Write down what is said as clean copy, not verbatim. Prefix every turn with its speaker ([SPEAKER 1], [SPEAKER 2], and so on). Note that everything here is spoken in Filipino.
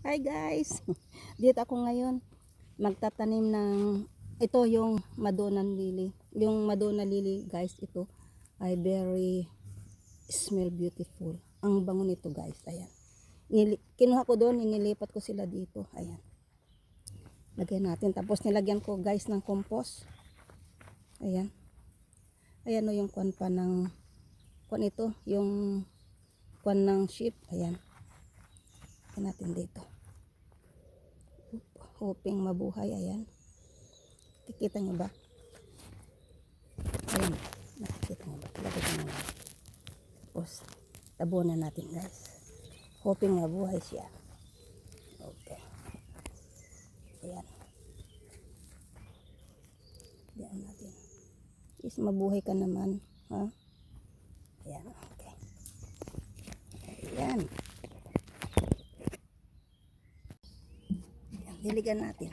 [SPEAKER 1] Hi guys! Dito ako ngayon magtatanim ng ito yung Madonna lily. Yung Madonna lily guys, ito ay very smell beautiful. Ang bango nito guys. Ayan. Kinuha ko doon, inilipat ko sila dito. Ayan. Lagyan natin. Tapos nilagyan ko guys ng compost. Ayan. Ayan o yung kwan pa ng kwan ito. Yung kwan ng sheep. Ayan. Lagyan natin dito. Hoping mabuhay. Ayan. Nakikita nyo ba? Ayan. Nakikita nyo ba? Nakikita nyo ba? Tapos, tabunan natin guys. Hoping mabuhay siya. Okay. Ayan. Ayan natin. Is mabuhay ka naman. Ha? Ayan. Okay. Ayan. Ayan. Diligan natin.